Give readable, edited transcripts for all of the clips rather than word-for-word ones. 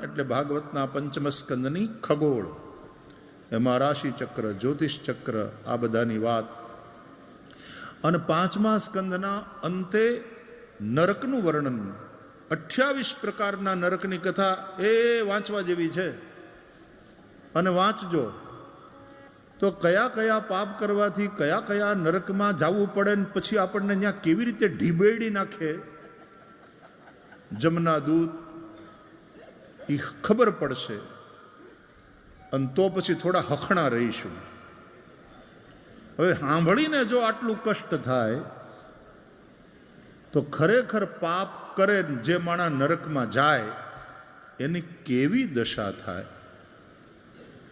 એટલે ભાગવતના પંચમ સ્કંદની ખગોળ, એમાં રાશિ ચક્ર, જ્યોતિષ ચક્ર, આ બધાની વાત. અને પાંચમા સ્કંદના અંતે નરકનું વર્ણન, 28 પ્રકારના નરકની કથા એ વાંચવા જેવી છે. અને વાંચજો તો કયા કયા પાપ કરવાથી કયા કયા નરકમાં જવું પડે ને પછી આપણને ત્યાં કેવી રીતે ઢીબેડી નાખે જમના દૂત, એ ખબર પડશે. અને તો પછી થોડા હખણા રહીશું. હવે સાંભળીને જો આટલું કષ્ટ થાય તો ખરેખર પાપ કરે જે માણસ નરકમાં જાય એની કેવી દશા થાય.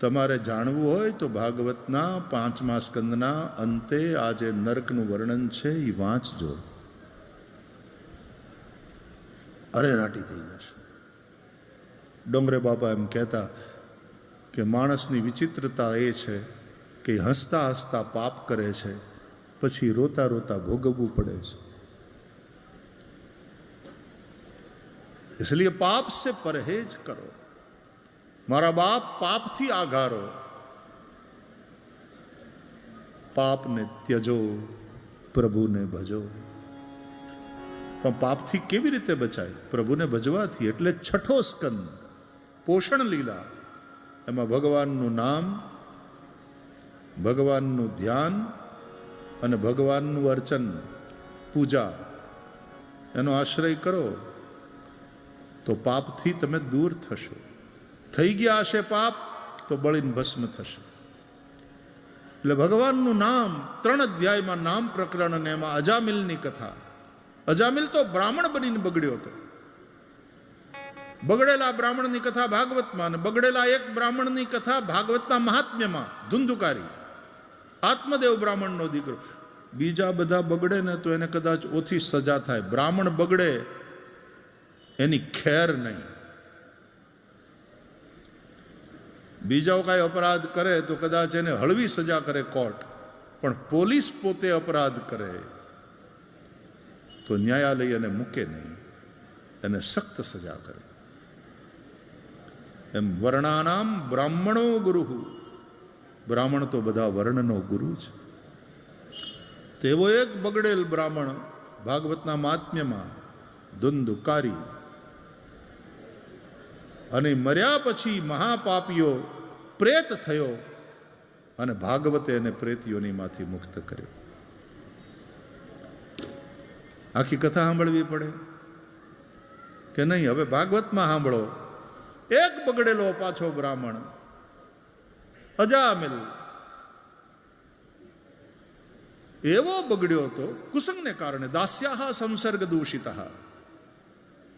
તમારે જાણવું હોય તો ભાગવતના 5મા સ્કંદના અંતે આ જે નરકનું વર્ણન છે એ વાંચજો, અરેરાટી થઈ જશે. ડોંગરે બાપા એમ કહેતા કે માણસની વિચિત્રતા એ છે કે હસતા હસતા પાપ કરે છે, પછી રોતા રોતા ભોગવવું પડે છે. इसलिए पाप से परहेज करो. मारा बाप पापથી आघारो, પાપને ત્યજો, પ્રભુને ભજો. પણ પાપથી કેવી રીતે બચાય? પ્રભુને ભજવાથી. એટલે છઠ્ઠો સ્કંદ પોષણ લીલા, એમાં ભગવાનનું નામ, ભગવાનનું ધ્યાન અને ભગવાનનું અર્ચન, પૂજા, એનો આશ્રય કરો તો પાપથી તમે દૂર થશો. થઈ ગયા હશે પાપ તો બળીને ભસ્મ થશે. એટલે ભગવાનનું નામ, 3 અધ્યાયમાં નામ પ્રકરણ અને એમાં અજામિલની કથા. અજામિલ તો બ્રાહ્મણ બનીને બગડ્યો હતો. બગડેલા બ્રાહ્મણની કથા ભાગવતમાં, અને બગડેલા એક બ્રાહ્મણની કથા ભાગવતના મહાત્મ્યમાં. ધુંધુકારી, આત્મદેવ બ્રાહ્મણનો દીકરો. બીજા બધા બગડે ને તો એને કદાચ ઓછી સજા થાય, બ્રાહ્મણ બગડે એની ખેર નહીં. બીજાઓ કાંઈ અપરાધ કરે તો કદાચ એને હળવી સજા કરે કોર્ટ, પણ પોલીસ પોતે અપરાધ કરે તો ન્યાયાલય એને મૂકે નહીં, એને સખ્ત સજા કરે. એમ વર્ણાનામ બ્રાહ્મણો ગુરુ, બ્રાહ્મણ તો બધા વર્ણનો ગુરુ છે. તેવો એક બગડેલ બ્રાહ્મણ ભાગવતના મહાત્મ્યમાં, ધુંધુકારી. અને મર્યા પછી મહાપાપીઓ પ્રેત થયો અને ભાગવતે એને પ્રેતીઓનીમાંથી મુક્ત કર્યો. આખી કથા સાંભળવી પડે કે નહીં? હવે ભાગવતમાં સાંભળો. એક બગડેલો પાછો બ્રાહ્મણ અજામિલ એવો બગડ્યો હતો કુસંગને કારણે. દાસ્યાહ સંસર્ગ દૂષિતા,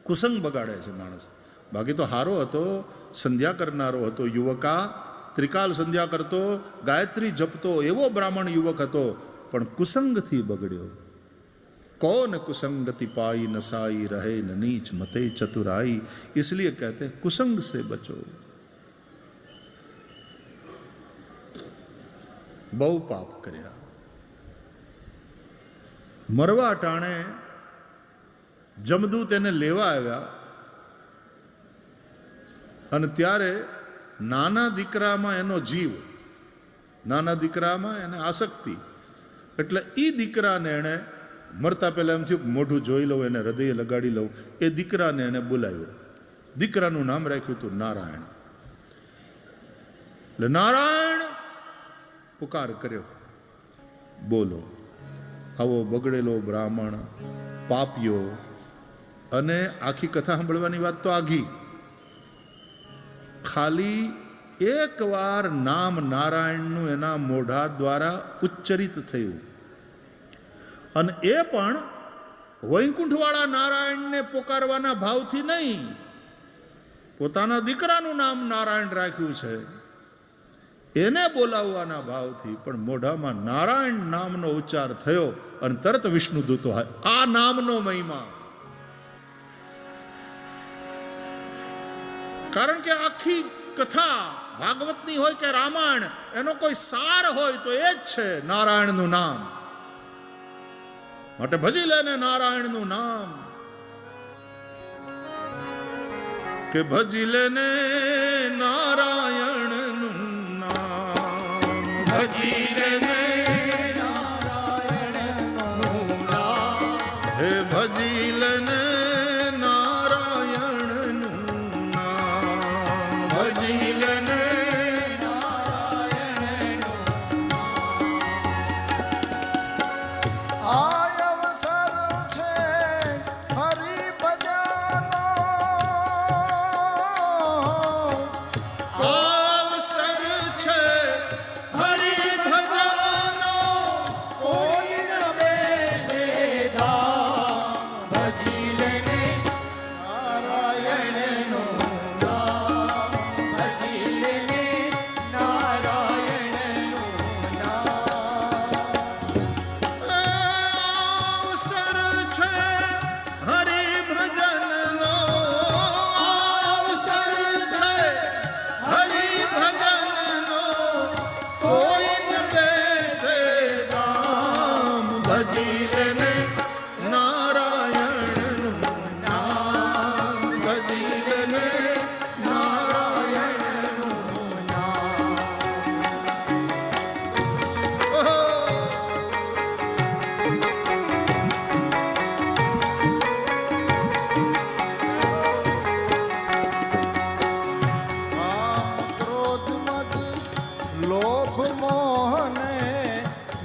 કુસંગ બગાડે છે માણસ. બાકી તો હારો હતો, સંધ્યા કરનારો હતો, યુવકા ત્રિકાલ સંધ્યા કરતો, ગાયત્રી જપતો, એવો બ્રાહ્મણ યુવક હતો, પણ કુસંગથી બગડ્યો. कौन कुसंगति पाई नसाई रहे न नीच मते चतुराई, इसलिए कहते हैं कुसंग से बचो. બહુ પાપ કર્યા. મરવા ટાણે જમદૂત એને લેવા આવ્યા અને ત્યારે નાના દીકરામાં એનો જીવ, નાના દીકરામાં એને આસક્તિ. એટલે એ દીકરાને એણે મરતા પહેલાં એમ થયું કે મોઢું જોઈ લઉં, એને હૃદય લગાડી લઉં. એ દીકરાને એને બોલાવ્યો. દીકરાનું નામ રાખ્યું હતું નારાયણ. એટલે નારાયણ પુકાર કર્યો, બોલો. આવો બગડેલો બ્રાહ્મણ, પાપીઓ. અને આખી કથા સાંભળવાની વાત તો આઘી. ખાલી એક વાર નામ નારાયણનું એના મોઢા દ્વારા ઉચ્ચરિત થયું, અને એ પણ વૈકુંઠવાળા નારાયણને પોકારવાના ભાવથી નહીં. પોતાના દીકરાનું નામ નારાયણ રાખ્યું છે, એને બોલાવવાના ભાવથી. પણ મોઢામાં નારાયણ નામનો ઉચ્ચાર થયો અને તરત વિષ્ણુ દૂતો આ નામનો મહિમા. કારણ કે આખી કથા ભાગવતની હોય કે રામાયણ, એનો કોઈ સાર હોય તો એ જ છે નારાયણનું નામ. માટે ભજી લેને નારાયણનું નામ. કે ભજી લેને નારાયણનું નામ, ભજી લેને નારાયણનું નામ, હે ભજી લેને નારાયણનું નામ, ભજી લેને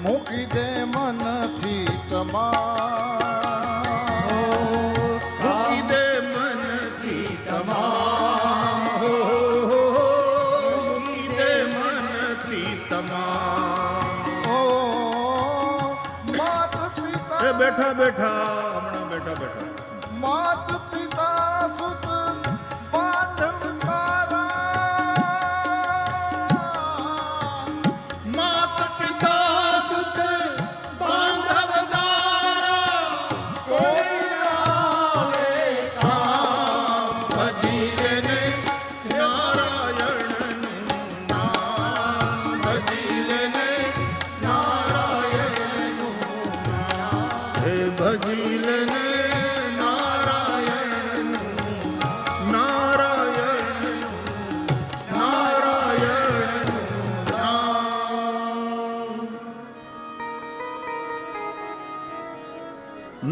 મૂકી દે મનથી મૂકી દે મનથી મૂકી દે મનથી માત પિતા એ બેઠા બેઠા હમણાં બેઠા બેઠા માત પિતા સુત બાંધવ માત પિતા સુત બાંધવ કોઈ આવે કામ, ભજી લેને નારાયણનું નામ, ભજી લેને નારાયણનું નામ, હે ભજી લેને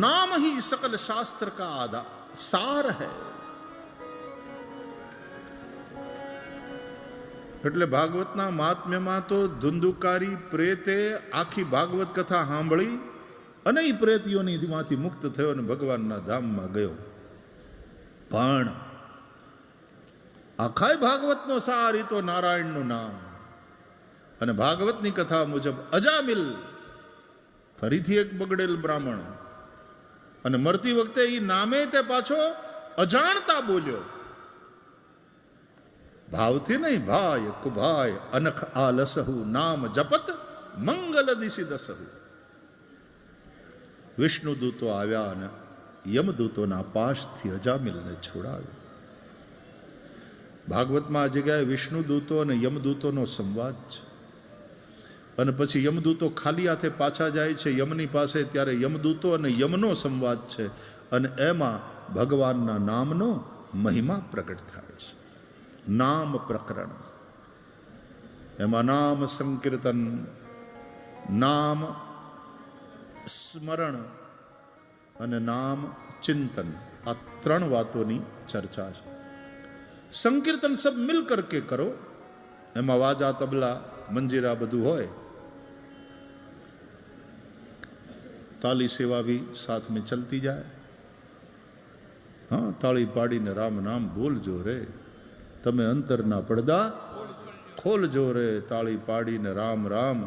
नाम ही सकल शास्त्र का आधा सार है। એટલે ભાગવતના મહાત્મ્યમાં તો ધુંધુકારી પ્રેતે આખી ભાગવત કથા સાંભળી અને એ પ્રેતીઓમાંથી મુક્ત થયો અને ભગવાનના ધામમાં ગયો. પણ આખાય ભાગવતનો સાર તો નારાયણનું નામ. અને ભાગવતની કથા મુજબ અજામિલ ફરીથી એક બગડેલ બ્રાહ્મણ અને મરતી વખતે એ નામે તે પાછો અજાણતા બોલ્યો, ભાવથી નહીં, ભાઈ કુભાઈ અનખ આલસહુ નામ જપત મંગલ દિશી દસહુ. વિષ્ણુ દૂતો આવ્યા અને યમદૂતોના પાશથી અજામિલને છોડાવ્યો. ભાગવતમાં આ જગ્યાએ વિષ્ણુ દૂતો અને યમદૂતોનો સંવાદ છે. અને પછી યમદૂતો ખાલી હાથે પાછા જાય છે યમની પાસે, ત્યારે યમદૂતો અને યમનો સંવાદ છે. અને એમાં ભગવાનના નામનો મહિમા પ્રગટ થાય છે. નામ પ્રકરણ, એમાં નામ સંકીર્તન, નામ સ્મરણ અને નામ ચિંતન, આ ત્રણ વાતોની ચર્ચા છે. સંકીર્તન સબ મિલ કરકે કરો, એમાં વાજા તબલા મંજીરા બધું હોય. ताली सेवा भी साथ में चलती जाए. हाँ, ताली पाड़ी ने राम नाम बोल जो रे, तमे अंतर ना પડદા खोल जो रे, ताली पाड़ी ने राम राम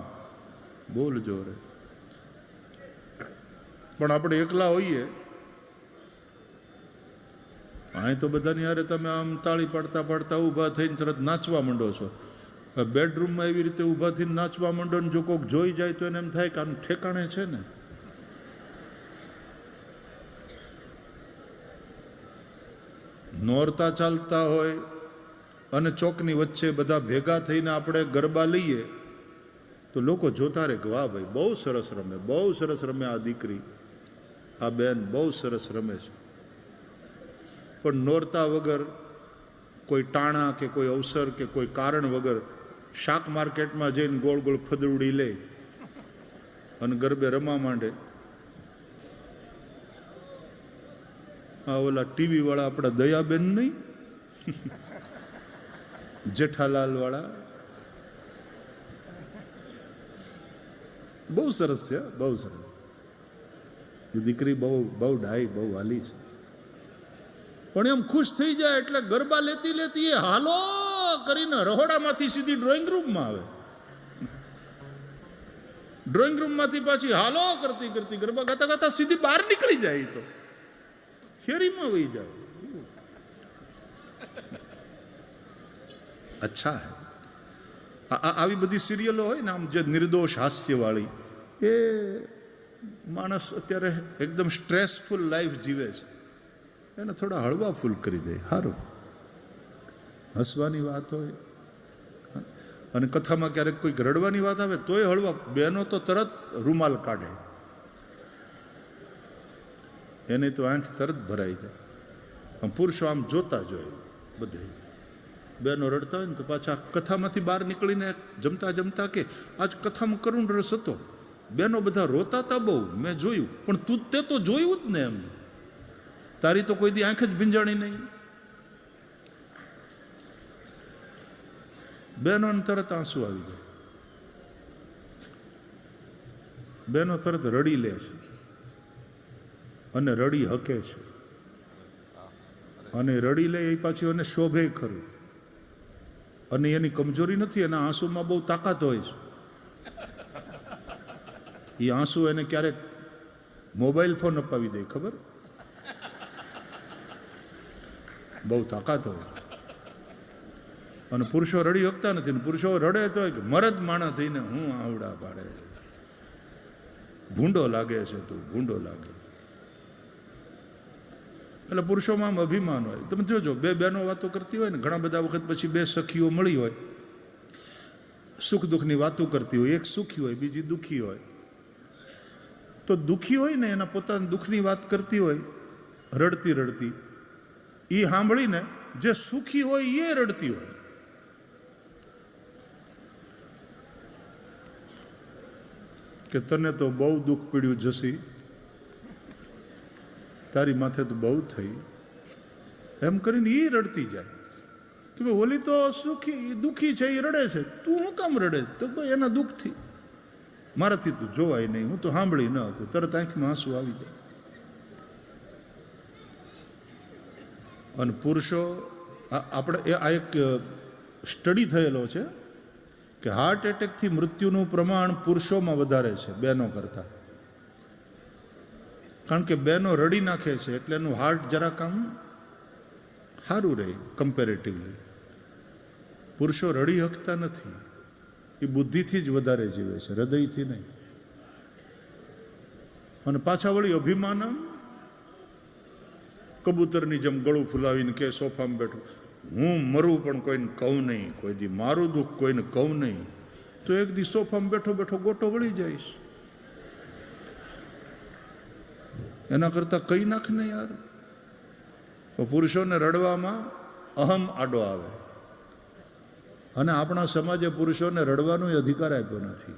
बोल जो रे. પણ આપણે એકલા હોઈએ અહીં તો બધાની હારે તમે આમ તાળી પાડતા પાડતા ઊભા થઈને તરત નાચવા માંડો છો. બેડરૂમમાં એવી રીતે ઊભા થઈને નાચવા માંડો ને જો કોઈક જોઈ જાય તો એને એમ થાય કે આમ ઠેકાણે છે ને. નોરતા ચાલતા હોય અને ચોકની વચ્ચે બધા ભેગા થઈને આપણે ગરબા લઈએ તો લોકો જોતા રહે કે વાહ ભાઈ બહુ સરસ રમે, બહુ સરસ રમે, આ દીકરી આ બેન બહુ સરસ રમે છે. પણ નોરતા વગર કોઈ ટાણા કે કોઈ અવસર કે કોઈ કારણ વગર શાક માર્કેટમાં જઈને ગોળ ગોળ ફદરડી લે અને ગરબે રમવા માંડે. આ ઓલા ટીવી વાળા આપણા દયાબેન નહીં, જેઠાલાલ વાળા, બહુ સરસ છે, બહુ સરસ. દીકરી બહુ બહુ ડાઈ, બહુ વાલી છે. પણ એમ ખુશ થઈ જાય એટલે ગરબા લેતી લેતી એ હાલો કરીને રહોડામાંથી સીધી ડ્રોઈંગ રૂમમાં આવે. ડ્રોઈંગ રૂમમાંથી પાછી હાલો કરતી કરતી ગરબા ગાતા ગાતા સીધી બહાર નીકળી જાય. તો શેરીમાં વહી જાય. અચ્છા હે. આવી બધી સિરિયલો હોય ને આમ જે નિર્દોષ હાસ્યવાળી, એ માણસ અત્યારે એકદમ સ્ટ્રેસફુલ લાઈફ જીવે છે, એને થોડા હળવા ફૂલ કરી દે. સારું, હસવાની વાત હોય અને કથામાં ક્યારેક કોઈક રડવાની વાત આવે તોય હળવા. બહેનો તો તરત રૂમાલ કાઢે, એની તો આંખ તરત ભરાઈ જાય. પુરુષો આમ જોતા જોઈએ બધે. બહેનો રડતા હોય ને તો પાછા કથામાંથી બહાર નીકળીને જમતા જમતા કે આજ કથામાં કરુણ રસ હતો, બહેનો બધા રોતા હતા બહુ, મેં જોયું. પણ તું તે તો જોયું જ ને, એમ તારી તો કોઈ દી આંખ જ ભીંજાણી નહીં. બહેનોને તરત આંસુ આવી જાય. બહેનો તરત રડી લે છે અને રડી હકે છે, અને રડી લે એ પાછી એને શોભે ખરું. અને એની કમજોરી નથી, એના આંસુમાં બહુ તાકાત હોય છે. એ આંસુ એને ક્યારેક મોબાઈલ ફોન અપાવી દે, ખબર? બહુ તાકાત હોય. અને પુરુષો રડી શકતા નથી ને પુરુષો રડે તો મરદ માણસ થઈને હું આવડા પાડે, ભૂંડો લાગે છે તું, ભૂંડો લાગે. એટલે પુરુષોમાં આમ અભિમાન હોય. તમે જોજો, બે બહેનો વાતો કરતી હોય ને, ઘણા બધા વખત પછી બે સખીઓ મળી હોય, સુખ દુઃખની વાતો કરતી હોય. એક સુખી હોય, બીજી દુઃખી હોય. તો દુઃખી હોય ને એના પોતાના દુઃખની વાત કરતી હોય રડતી રડતી, એ સાંભળીને જે સુખી હોય એ રડતી હોય. કે તને તો બહુ દુઃખ પીડ્યું જસી, તારી માથે તો બહુ થઈ, એમ કરીને એ રડતી જાય. કે ભાઈ ઓલી તો સુખી દુઃખી છે, એ રડે છે, તું શું કામ રડે? તો ભાઈ એના દુઃખથી, મારાથી તો જોવાય નહીં, હું તો સાંભળી ન શકું. તરત આંખમાં આંસુ આવી જાય. અને પુરુષો, આપણે આ એક સ્ટડી થયેલો છે કે હાર્ટ એટેકથી મૃત્યુનું પ્રમાણ પુરુષોમાં વધારે છે બહેનો કરતાં. કારણ કે બહેનો રડી નાખે છે એટલે એનું હાર્ટ જરાક આમ સારું રહે કમ્પેરેટિવલી. પુરુષો રડી શકતા નથી, એ બુદ્ધિથી જ વધારે જીવે છે, હૃદયથી નહીં. અને પાછા વળી અભિમાન, કબૂતરની જેમ ગળું ફુલાવીને કે સોફામાં બેઠું, હું મરું પણ કોઈને કહું નહીં, કોઈ દી મારું દુઃખ કોઈને કહું નહીં. તો એક દી સોફામાં બેઠો બેઠો ગોટો વળી જઈશ. એના કરતાં કઈ નાખ ને યાર. પુરુષોને રડવામાં અહમ આડો આવે, અને આપણા સમાજે પુરુષોને રડવાનો અધિકાર આપ્યો નથી.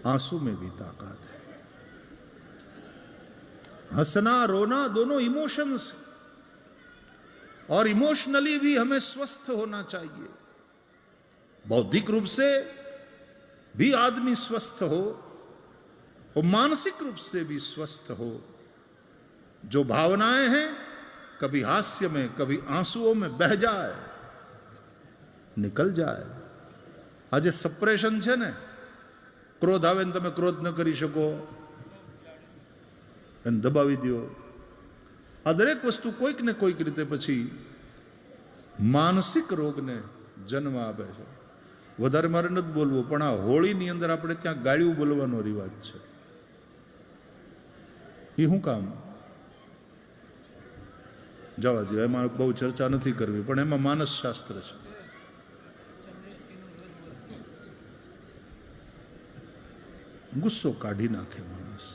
आंसू में भी ताकत है. हंसना रोना दोनों इमोशंस, और इमोशनली भी हमें स्वस्थ होना चाहिए. बौद्धिक रूप से भी आदमी स्वस्थ हो और मानसिक रूप से भी स्वस्थ हो. जो भावनाएं हैं कभी हास्य में कभी आंसुओं में बह जाए, निकल जाए. आज सप्रेशन है ने, ક્રોધ આવે ને તમે ક્રોધ ન કરી શકો, એને દબાવી દો. આ દરેક વસ્તુ કોઈક ને કોઈક રીતે પછી માનસિક રોગને જન્મ આપે છે. વધારે મારે નથી બોલવું, પણ આ હોળીની અંદર આપણે ત્યાં ગાળ્યું બોલવાનો રિવાજ છે. એ શું કામ? જવા દો, એમાં બહુ ચર્ચા નથી કરવી, પણ એમાં માનસ શાસ્ત્ર છે. ગુસ્સો કાઢી નાખે માણસ.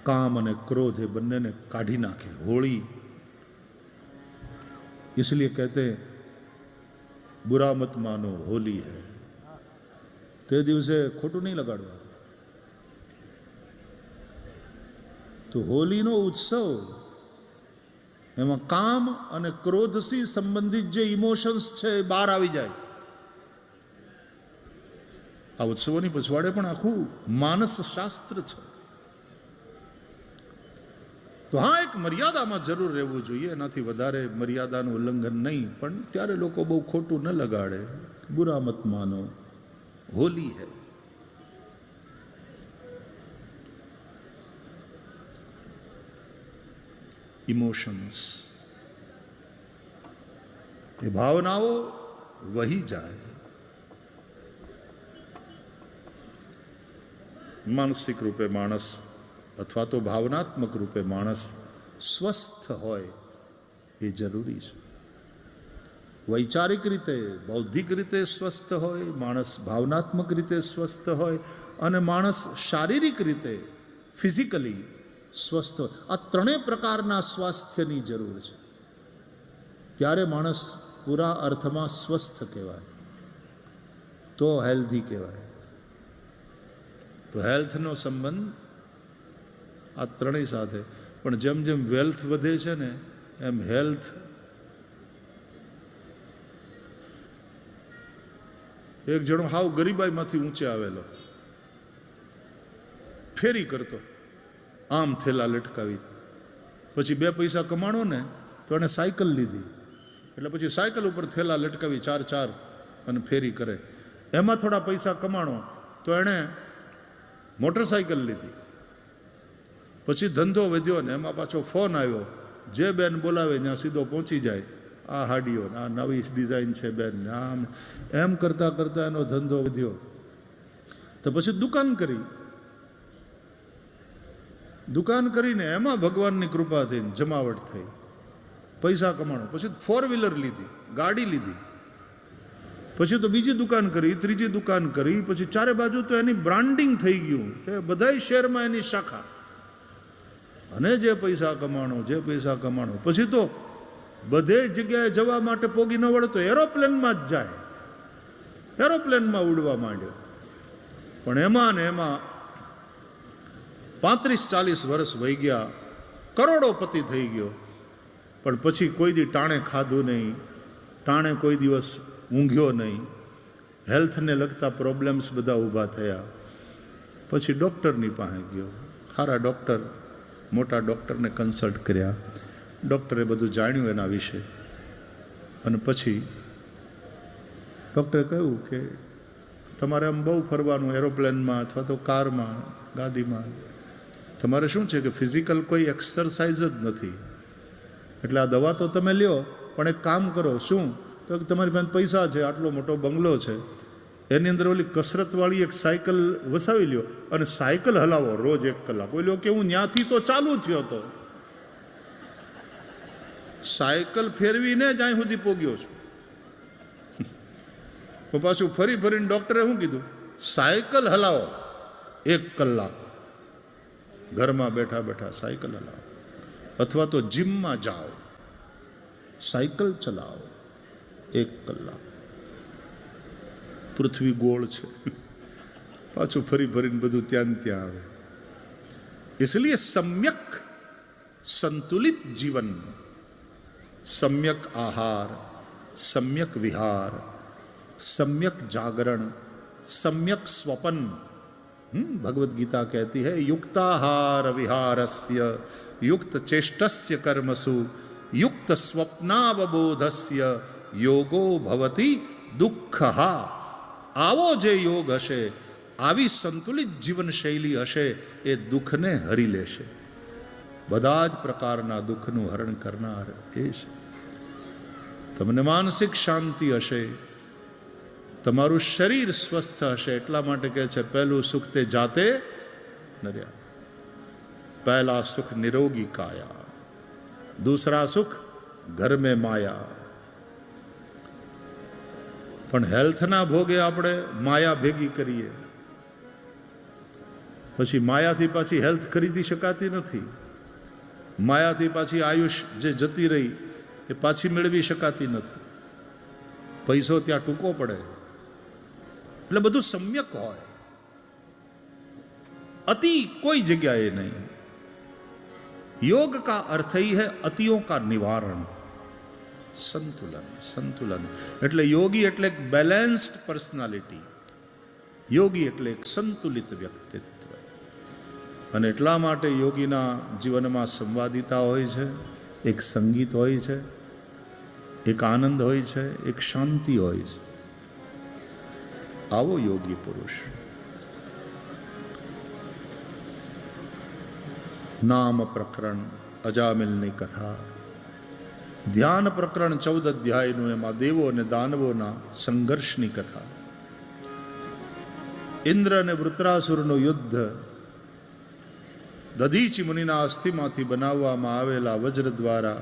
काम અને क्रोध એ બંનેને કાઢી નાખે. હોળી इसलिए कहते हैं बुरा मत मानो होली है. તે દિવસે ખોટું નહીં લગાડવા. તો હોલીનો ઉત્સવ એમાં કામ અને ક્રોધથી સંબંધિત જે ઇમોશન્સ છે એ બહાર આવી જાય. આ ઉત્સવોની પછવાડે પણ આખું માનસ શાસ્ત્ર છે. તો હા, એક મર્યાદામાં જરૂર રહેવું જોઈએ, એનાથી વધારે મર્યાદાનું ઉલ્લંઘન નહીં. પણ ત્યારે લોકો બહુ ખોટું ન લગાડે. બુરા મત માનો હોલી હૈ. ઇમોશન્સ, એ ભાવનાઓ વહી જાય. માનસિક રૂપે માણસ અથવા તો ભાવનાત્મક રૂપે માણસ સ્વસ્થ હોય એ જરૂરી છે. વૈચારિક રીતે, બૌદ્ધિક રીતે સ્વસ્થ હોય માણસ, ભાવનાત્મક રીતે સ્વસ્થ હોય અને માણસ શારીરિક રીતે ફિઝિકલી સ્વસ્થ હોય. આ ત્રણેય પ્રકારના સ્વાસ્થ્યની જરૂર છે. ત્યારે માણસ પૂરા અર્થમાં સ્વસ્થ કહેવાય, તો હેલ્ધી કહેવાય. તો હેલ્થનો સંબંધ આ ત્રણેય સાથે. પણ જેમ જેમ વેલ્થ વધે છે ને એમ હેલ્થ એક જણો હાવ ગરીબાઈમાંથી ઊંચે આવેલો, ફેરી કરતો, આમ થેલા લટકાવી. પછી 2 પૈસા કમાણો ને તો એને સાયકલ લીધી. એટલે પછી સાયકલ ઉપર થેલા લટકાવી 4 અને ફેરી કરે. એમાં થોડા પૈસા કમાણો તો એણે મોટરસાયકલ લીધી. પછી ધંધો વધ્યો ને એમાં પાછો ફોન આવ્યો, જે બેન બોલાવે ત્યાં સીધો પહોંચી જાય. આ હાડીઓ, આ નવી ડિઝાઇન છે બેન, આમ એમ કરતાં કરતાં એનો ધંધો વધ્યો. તો પછી દુકાન કરીને એમાં ભગવાનની કૃપા થઈને જમાવટ થઈ, પૈસા કમાણો. પછી 4-વ્હીલર લીધી, ગાડી લીધી. પછી તો બીજી દુકાન કરી, ત્રીજી દુકાન કરી. પછી ચારે બાજુ તો એની બ્રાન્ડિંગ થઈ ગયું, તે બધાય શહેરમાં એની શાખા. અને જે પૈસા કમાણો પછી તો બધે જગ્યાએ જવા માટે પોગી ન વળે તો એરોપ્લેનમાં જ જાય, એરોપ્લેનમાં ઉડવા માંડ્યો. પણ એમાં ને એમાં 35-40 વર્ષ વહી ગયા, કરોડોપતિ થઈ ગયો. પણ પછી કોઈ દી ટાણે ખાધું નહીં, ટાણે કોઈ દિવસ ઊંઘ્યો નહીં. હેલ્થને લગતા પ્રોબ્લેમ્સ બધા ઊભા થયા. પછી ડૉક્ટરની પાસે ગયો, સારા ડૉક્ટર, મોટા ડૉક્ટરને કન્સલ્ટ કર્યા. ડૉક્ટરે બધું જાણ્યું એના વિશે. અને પછી ડૉક્ટરે કહ્યું કે તમારે આમ બહુ ફરવાનું, એરોપ્લેનમાં અથવા તો કારમાં, ગાડીમાં. તમારે શું છે કે ફિઝિકલ કોઈ એક્સરસાઇઝ જ નથી. એટલે આ દવા તો તમે લ્યો, પણ એક કામ કરો. શું? તો તમારી પાસે પૈસા છે, આટલો મોટો બંગલો છે, એની અંદર ઓલી કસરતવાળી એક સાયકલ વસાવી લ્યો અને સાયકલ હલાવો રોજ 1 કલાક. ઓલો કે હું ત્યાંથી તો ચાલુ થયો હતો, સાયકલ ફેરવીને જ અહીં સુધી પોગ્યો છું. તો પાછું ફરીને ડૉક્ટરે શું કીધું? સાયકલ હલાવો 1 કલાક, ઘરમાં બેઠા સાયકલ હલાવો, અથવા તો જીમમાં જાઓ, સાયકલ ચલાવો 1 કલાક. પૃથ્વી ગોળ છે, પાછું ફરીને બધું ત્યાં આવે. इसलिए सम्यक संतुलित जीवन, सम्यक आहार, सम्यक विहार, सम्यक जागरण, सम्यक स्वपन. भगवत गीता कहती है युक्ताहार विहारस्य युक्त चेष्टस्य कर्मसु युक्त स्वप्नावबोधस्य योगो भवति दुःखः. આવો જે યોગ હશે, આવી સંતુલિત જીવનશૈલી હશે, એ દુઃખને હરી લેશે. બધા જ પ્રકારના દુઃખનું હરણ કરનાર એ છે. તમને માનસિક શાંતિ હશે, તમારું શરીર સ્વસ્થ હશે. એટલા માટે કહે છે પહેલું સુખ તે જાતે ન રહ્યા. પહેલા સુખ નિરોગી કાયા, दूसरा सुख घर में माया. પણ હેલ્થના ભોગે આપણે માયા ભેગી કરીએ. પછી માયાથી પાછી હેલ્થ ખરીદી શકાતી નથી, માયાથી પાછી આયુષ જે જતી રહી એ પાછી મેળવી શકાતી નથી, પૈસો ત્યાં ટૂંકો પડે, એટલે બધું સમ્યક હોય, अति कोई जगह नहीं। योग का अर्थ ही है अतियों का निवारण, संतुलन। संतुलन એટલે યોગી એટલે એક બેલેન્સ્ડ પર્સનાલિટી, યોગી એટલે એક સંતુલિત વ્યક્તિત્વ, અને એટલા માટે યોગીના જીવનમાં સંવાદિતા હોય છે, એક સંગીત હોય છે, એક આનંદ હોય છે, એક શાંતિ હોય છે। આવો યોગી પુરુષ। નામ પ્રકરણ અજામિલની કથા, ધ્યાન પ્રકરણ 14 અધ્યાયનું, એમાં દેવો અને દાનવોના સંઘર્ષની કથા। ઇન્દ્ર અને વૃત્રાસુરનું યુદ્ધ, દધીચી મુનિના અસ્થિમાંથી બનાવવામાં આવેલા વજ્ર દ્વારા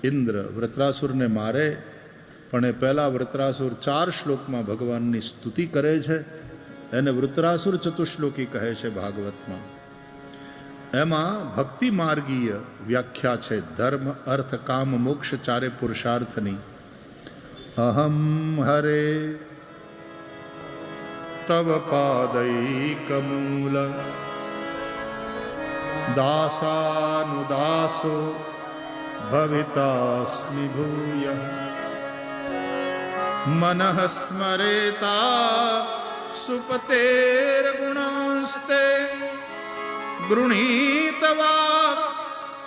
ઇન્દ્ર વૃત્રાસુરને મારે, પણ એ પહેલા વૃત્રાસુર 4 શ્લોકમાં ભગવાનની સ્તુતિ કરે છે, એને વૃત્રાસુર ચતુશ્લોકી કહે છે ભાગવતમાં। એમાં ભક્તિ માર્ગીય વ્યાખ્યા છે ધર્મ અર્થ કામ મોક્ષ ચારે પુરુષાર્થની। અહમ હરે તવ પાદૈકમૂલ દાસાનુદાસો ભવિતાસ્મિ ભૂય મનઃ સ્મરેતા સુપતેર ગુણાંસ્તે ગૃણીતવા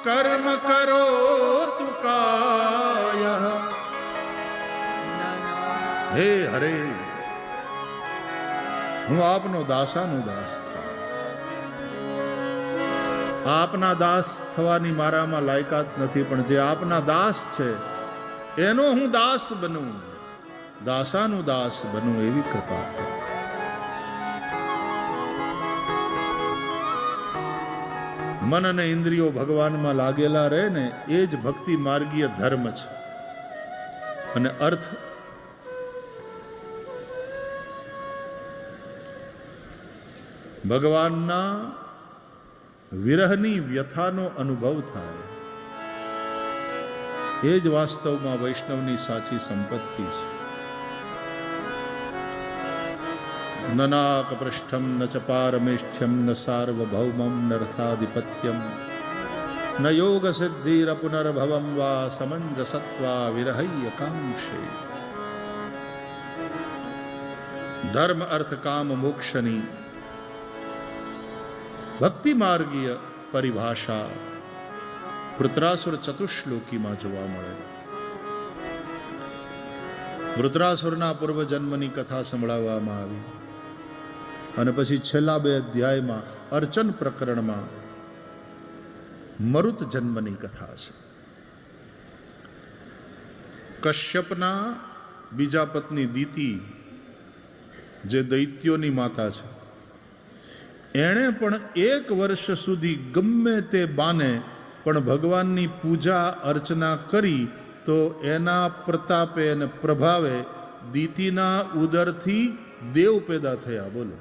કર્મ કરોતુ કાયઃ। હે હરે, હું આપનો દાસાનો દાસ થા, આપના દાસ થવાની મારામાં લાયકાત નથી, પણ જે આપના દાસ છે એનો હું દાસ બનું, દાસાનો દાસ બનું, એવી કૃપા કરો। મન અને ઇન્દ્રિયો ભગવાનમાં લાગેલા રહે ને એ જ ભક્તિ માર્ગીય ધર્મ છે। અને અર્થ ભગવાનના વિરહની વ્યથાનો અનુભવ થાય, એ જ વાસ્તવમાં વૈષ્ણવની સાચી સંપત્તિ છે। ન નાકપૃષ્ઠમ ન ચ પારમેષ્ઠ્યમ ન સાર્વભૌમમ ન રથાધિપત્યમ ન યોગ સિદ્ધિર પુનર્ભવમ વા સમંજસત્વા વિરહૈય કાંક્ષે। ધર્મ અર્થ કામ મોક્ષની ભક્તિ માર્ગીય પરિભાષા વૃત્રાસુર ચતુશ્લોકીમાં જોવા મળે। વૃત્રાસુરના પૂર્વજન્મની કથા સંભળાવવામાં આવી, અને પછી છેલ્લા 2 અધ્યાયમાં અર્ચન પ્રકરણમાં મરુત જન્મની કથા છે। કશ્યપના બીજા પત્ની દીતિ, જે દૈત્યોની માતા છે, એણે પણ 1 વર્ષ સુધી ગમે તે બાને પણ ભગવાનની પૂજા અર્ચના કરી, તો એના પ્રતાપે અને પ્રભાવે દીતિના ઉદરથી દેવ પેદા થયા। બોલો,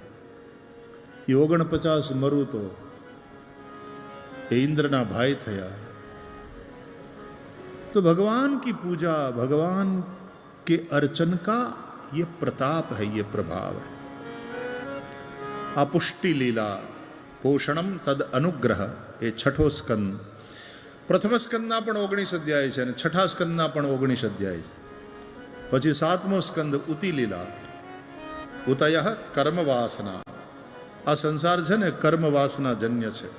49 મરુતો એ इंद्र भाई थया। तो भगवान की पूजा, भगवान के अर्चन का ये प्रताप है, ये प्रभाव है। पुष्टि लीला पोषणम तद अनुग्रह, ये छठो स्कंद। प्रथम स्कंदना पण 19 अध्याय है, छठा स्कंदना पण 19 अध्याय। पछी 7मो स्कंद उति लीला, उतयः कर्म वासना। आ संसार है ने कर्म वासना जन्य है।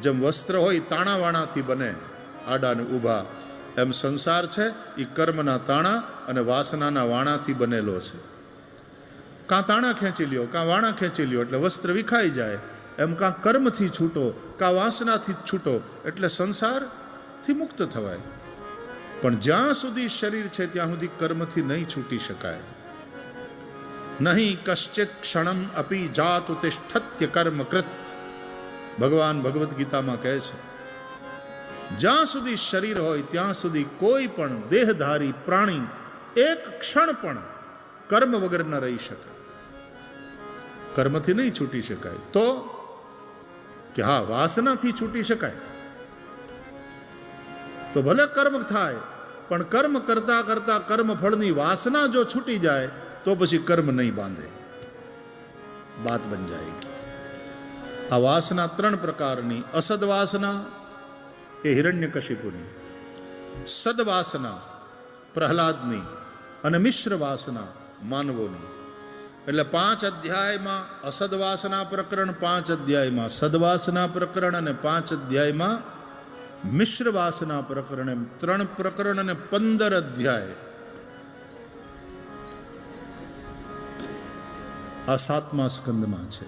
जेम वस्त्र होय ताणावाणाथी बने आडा ने ऊभा, एम संसार है ई कर्मना ताणा अने वासनाना वाणाथी बनेलो है। कां ताणा खेंची लियो, कां वाणा खेंची लियो एटले वस्त्र विखाई जाए, एम कां कर्मथी छूटो, कां वासनाथी छूटो एटले संसारथी मुक्त थवाय। पण ज्यां सुधी शरीर है त्यां सुधी कर्मथी नहीं छूटी शकाय। नहीं कश्चित क्षणम अपि जातु तिष्ठत्य कर्म कृत, भगवान भगवत गीता में कहे छे। ज्यां सुधी शरीर होय त्यां सुधी कोई पण देहधारी प्राणी एक क्षण पण कर्म वगर न रही शके, कर्मथी नहीं छूटी शकाय। तो કે હા, વાસનાથી છૂટી શકાય. તો ભલે કર્મ થાય, પણ કર્મ કરતા કરતા કર્મ ફળની વાસના જો છૂટી જાય તો પછી કર્મ નહીં બાંધે, બાત બન જાયગી. આ વાસના 3 પ્રકારની. અસદ વાસના એ હિરણ્યકશિપુની, સદવાસના પ્રહલાદની અને મિશ્ર વાસના માનવોની. એટલે 5 અધ્યાયમાં અસદવાસના પ્રકરણ, 5 અધ્યાયમાં સદવાસના પ્રકરણ અને 5 અધ્યાયમાં મિશ્ર વાસના પ્રકરણ, એમ 3 પ્રકરણ અને 15 અધ્યાય આ 7મા સ્કંદમાં છે.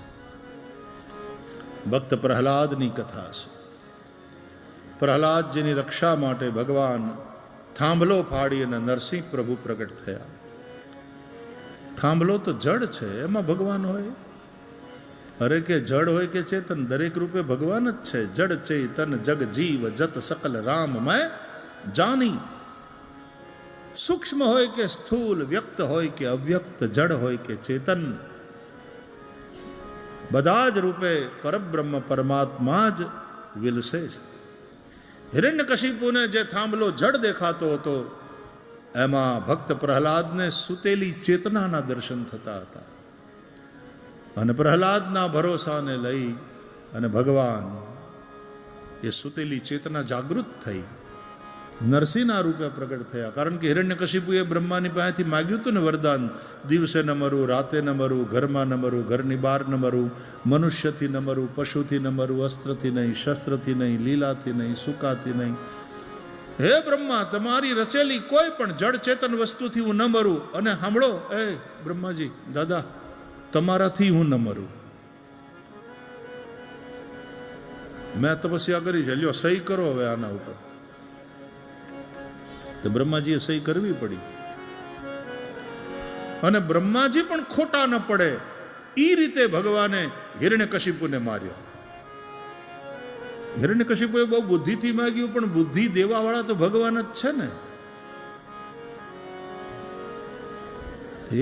ભક્ત પ્રહલાદની કથા છે. પ્રહલાદજીની રક્ષા માટે ભગવાન થાંભલો ફાડી અને નરસિંહ પ્રભુ પ્રગટ થયા. થાંભલો તો જડ છે, એમાં ભગવાન હોય? અરે કે જડ હોય કે ચેતન, દરેક રૂપે ભગવાન જ છે. જડ ચેતન જગ જીવ જત સકલ રામ મેં જાની. સૂક્ષ્મ હોય કે સ્થૂલ, વ્યક્ત હોય કે અવ્યક્ત, જડ હોય કે ચેતન, બધા જ રૂપે પરબ્રહ્મ પરમાત્મા જ વિલસે છે. હિરણ્યકશિપુને જે થાંભલો જડ દેખાતો હતો, એમાં ભક્ત પ્રહલાદને સુતેલી ચેતનાના દર્શન થતા હતા. અને પ્રહલાદના ભરોસાને લઈ અને ભગવાન એ સુતેલી ચેતના જાગૃત થઈ, નરસિંહના રૂપે પ્રગટ થયા. કારણ કે હિરણ્યકશિપુએ બ્રહ્માની પાસેથી માગ્યું હતું ને વરદાન, દિવસે ન મરું, રાતે ન મરું, ઘરમાં ન મરું, ઘરની બહાર ન મરું, મનુષ્યથી ન મરું, પશુથી ન મરું, અસ્ત્રથી નહીં, શસ્ત્રથી નહીં, લીલાથી નહીં, સુકાથી નહીં. હે બ્રહ્મા, તમારી રચેલી કોઈ પણ જડ ચેતન વસ્તુથી હું ન મરું. અને સાંભળો, એ બ્રહ્માજી, દાદા, તમારાથી હું ન મરું. મેં તપસ્યા કરી છે, લ્યો સહી કરો હવે આના ઉપર. તો બ્રહ્માજીએ સહી કરવી પડી. અને બ્રહ્માજી પણ ખોટા ન પડે એ રીતે ભગવાને હિરણ્યકશિપુને માર્યો. હિરણ્યકશિપુએ બહુ બુદ્ધિથી માગ્યું, પણ બુદ્ધિ દેવાવાળા તો ભગવાન જ છે ને.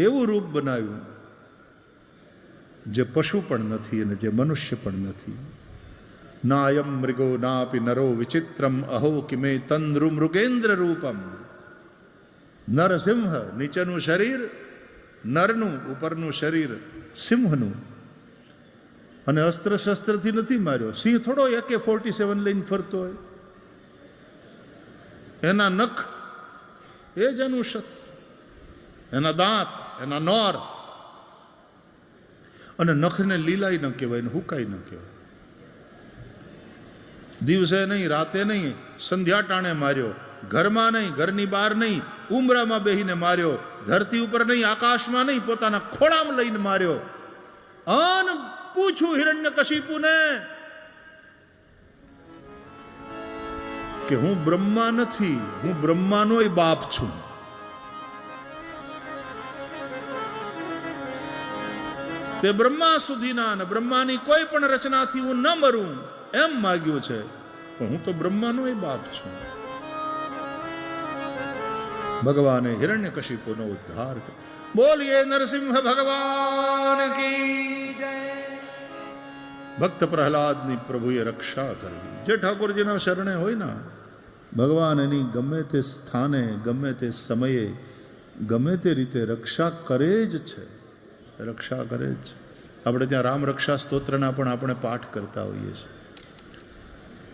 એવું રૂપ બનાવ્યું જે પશુ પણ નથી અને જે મનુષ્ય પણ નથી. ના અયમ મૃગો નાપી નરો વિચિત્રમ અહો કિમે તંદ્રુ મૃગેન્દ્ર રૂપમ. નરસિંહ, નીચેનું શરીર નરનું, ઉપરનું શરીર સિંહનું. અને અસ્ત્ર શસ્ત્રથી નથી માર્યો. સિંહ થોડો AK-47 લઈને ફરતો હોય. એના નખ એ જ એનું શસ્ત્ર, એના દાંત, એના નોર. અને નખને લીલાય ન કહેવાય ને હુકાય ન કહેવાય. દિવસે નહીં, રાતે નહીં, સંધ્યા ટાણે માર્યો. ઘરમાં નહીં, ઘરની બહાર નહીં, ઉંબરામાં બેહીને માર્યો. ધરતી ઉપર નહીં, આકાશમાં નહીં, પોતાના ખોળામાં લઈને માર્યો. અન પૂછું હિરણ્યકશિપુને કે હું બ્રહ્મા નથી, હું બ્રહ્માનોય બાપ છું. તે બ્રહ્મા સુધીના અને બ્રહ્માની કોઈ પણ રચનાથી હું ન મરું એમ માગ્યું છે, પણ હું તો બ્રહ્માનોય બાપ છું. ભગવાને હિરણ્યકશિપુનો ઉદ્ધાર કર્યો. બોલીએ નરસિંહ ભગવાન કી જય. ભક્ત પ્રહલાદની પ્રભુએ રક્ષા કરવી. જે ઠાકોરજીના શરણે હોય ને, ભગવાન એની ગમે તે સ્થાને, ગમે તે સમયે, ગમે તે રીતે રક્ષા કરે જ છે. રક્ષા કરે જ. આપણે ત્યાં રામ રક્ષા સ્તોત્રના પણ આપણે પાઠ કરતા હોઈએ છીએ,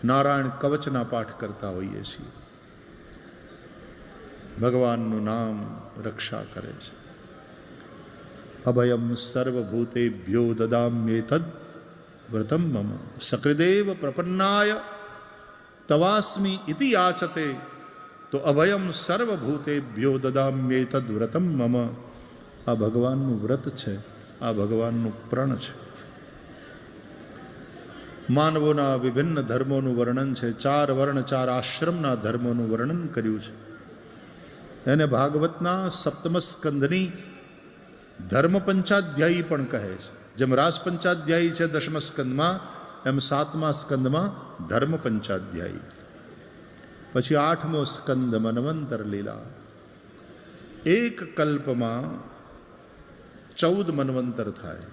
નારાયણ કવચના પાઠ કરતા હોઈએ છીએ. ભગવાનનું નામ રક્ષા કરે છે. અભયમ સર્વભૂતેભ્યો દદામ્યેતદ વ્રતમ મમ સકૃદેવ પ્રપન્નાય તવાસ્મિ ઇતિ યાચતે. તો અભયમ સર્વભૂતેભ્યો દદામ્યેતદ વ્રતમ મમ. આ ભગવાનનું વ્રત છે, આ ભગવાનનું પ્રણ છે. માનવોના વિભિન્ન ધર્મોનું વર્ણન છે. 4 વર્ણ 4 આશ્રમના ધર્મોનું વર્ણન કર્યું છે. એને ભાગવતના 7મ સ્કંદની ધર્મ પંચાધ્યાયી પણ કહે છે. જેમ રાસ પંચાધ્યાયી છે 10મ સ્કંદમાં, એમ 7મા સ્કંદમાં ધર્મ પંચાધ્યાયી. પછી 8મો સ્કંદ મન્વંતર લીલા. એક કલ્પમાં 14 મન્વંતર થાય.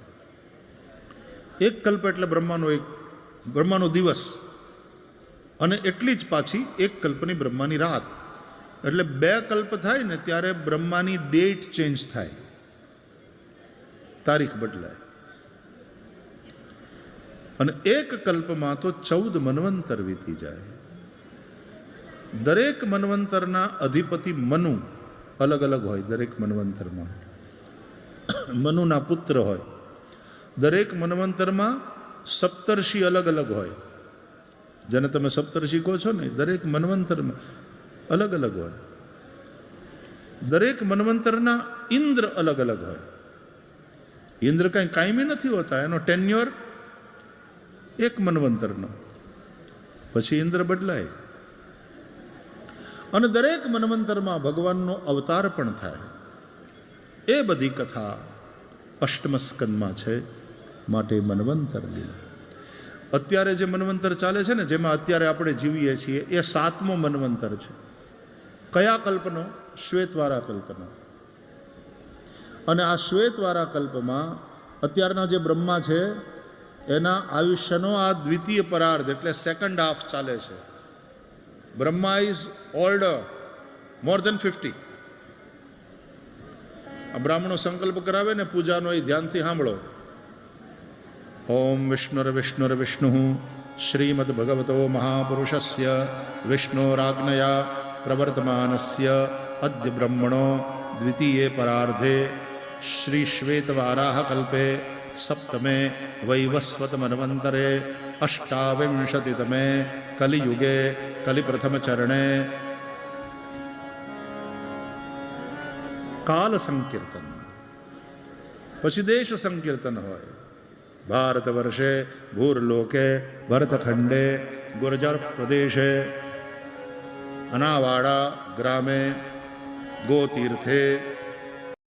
એક કલ્પ એટલે બ્રહ્માનો એક બ્રહ્માનો દિવસ, અને એટલી જ પાછી એક કલ્પની બ્રહ્માની રાત. એટલે 2 કલ્પ થાય ને ત્યારે બ્રહ્માની ડેટ ચેન્જ થાય, તારીખ બદલાય. અને એક કલ્પમાં તો 14 મન્વંતર વીતી જાય. દરેક મન્વંતરના અધિપતિ મનુ અલગ અલગ હોય. દરેક મન્વંતરમાં મનુના પુત્ર હોય. દરેક મન્વંતરમાં સપ્તર્ષિ અલગ અલગ હોય. જેને તમે સપ્તર્ષિ કહો છો ને, દરેક મન્વંતરમાં અલગ અલગ હોય. દરેક મન્વંતરના ઇન્દ્ર અલગ અલગ હોય. ઇન્દ્ર કાંઈ કાયમી નથી હોતા, એનો ટેન્યોર એક મન્વંતરનો, પછી ઇન્દ્ર બદલાય. અને દરેક મન્વંતરમાં ભગવાનનો અવતાર પણ થાય. એ બધી કથા અષ્ટમ સ્કંદમાં છે. માટે મન્વંતર લીલા. અત્યારે જે મન્વંતર ચાલે છે ને, જેમાં અત્યારે આપણે જીવીએ છીએ, એ 7મો મન્વંતર છે. કયા કલ્પનો? શ્વેતવારા કલ્પનો. અને આ શ્વેતવારા કલ્પમાં અત્યારના જે બ્રહ્મા છે એના આયુષ્યનો આ દ્વિતીય પરાર્ધ એટલે સેકન્ડ હાફ ચાલે છે. બ્રહ્મા ઇઝ ઓલ્ડર, મોર દેન 50. આ બ્રાહ્મણો સંકલ્પ કરાવે ને પૂજાનો, એ ધ્યાનથી સાંભળો. ઓમ વિષ્ણુર્વિષ્ણુ શ્રીમદ ભગવતો મહાપુરુષસ્ય વિષ્ણોરાજ્ઞયા પ્રવર્તમાનસ્ય અદ્ય બ્રહ્મણો દ્વિતીયે પરાર્ધે શ્રી શ્વેતવારાહ કલ્પે સપ્તમે વૈવસ્વત મન્વંતરે અષ્ટાવિંશતિતમે કલિયુગે કલિપ્રથમ ચરણે કાલ સંકીર્તન, પછી દેશ સંકીર્તન હોય. ભારત વર્ષે ભૂરલોકે ભરતખંડે ગુર્જર પ્રદેશે અનાવાડા ગ્રામે ગોતીર્થે